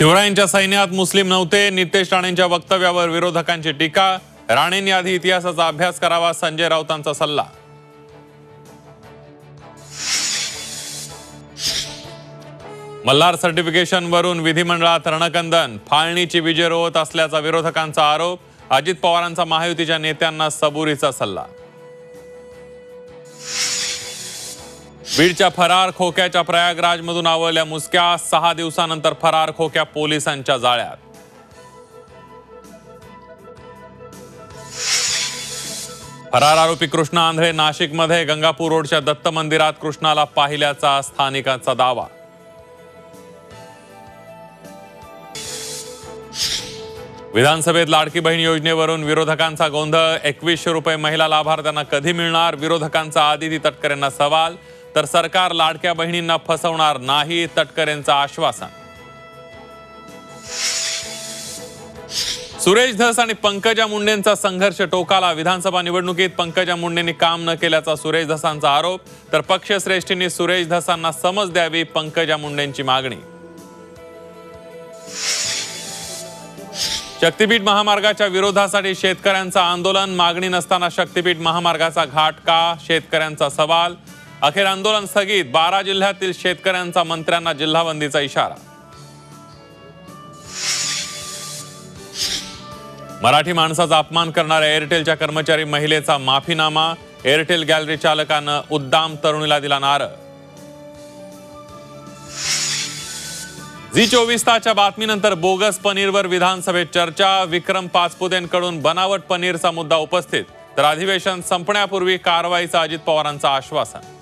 शिवरायांच्या सैन्यात मुस्लिम नव्हते. नितेश राणेंच्या वक्तव्यावर विरोधकांची टीका. राणेंनी आधी इतिहासाचा अभ्यास करावा, संजय राऊतांचा सल्ला. मल्हार सर्टिफिकेशन वरून विधिमंडळात रणकंदन. फाळणीची विजय रोवत असल्याचा विरोधकांचा आरोप. अजित पवारांचा महायुतीच्या नेत्यांना सबुरीचा सल्ला. बीडच्या फरार खोक्याच्या प्रयागराजमधून आवळल्या मुसक्या. 6 दिवसानंतर फरार खोक्या पोलिसांच्या जाळ्यात. फरार आरोपी कृष्णा आंधळे नाशिकमध्ये. गंगापूर रोडच्या दत्त मंदिरात कृष्णाला पाहिल्याचा स्थानिकांचा दावा. विधानसभेत लाडकी बहीण योजनेवरून विरोधकांचा गोंधळ. 2100 रुपये महिला लाभार्थ्यांना कधी मिळणार? विरोधकांचा आदिती तटकरेंना सवाल. तर सरकार लाडक्या बहिणींना फसवणार नाही, तटकरेंचं आश्वासन. सुरेश धस आणि पंकजा मुंडेंचा संघर्ष टोकाला. विधानसभा निवडणुकीत पंकजा मुंडेंनी काम न केल्याचा सुरेश धसांचा आरोप. तर पक्षश्रेष्ठींनी सुरेश धसांना समज द्यावी, पंकजा मुंडेंची मागणी. शक्तीपीठ महामार्गाच्या विरोधासाठी शेतकऱ्यांचं आंदोलन. मागणी नसताना शक्तीपीठ महामार्गाचा घाट का? शेतकऱ्यांचा सवाल. अखेर आंदोलन स्थगित. 12 जिल्ह्यातील शेतकऱ्यांचा मंत्र्यांना जिल्हाबंदीचा इशारा. मराठी माणसाचा अपमान करणाऱ्या एअरटेलच्या कर्मचारी महिलेचा माफीनामा. एअरटेल गॅलरी चालकानं उद्दाम तरुणीला दिला नारळ. झी24 तासच्या बातमीनंतर बोगस पनीरवर विधानसभेत चर्चा. विक्रम पाचपुतेंकडून बनावट पनीरचा मुद्दा उपस्थित. तर अधिवेशन संपण्यापूर्वी कारवाईचं अजित पवारांचं आश्वासन.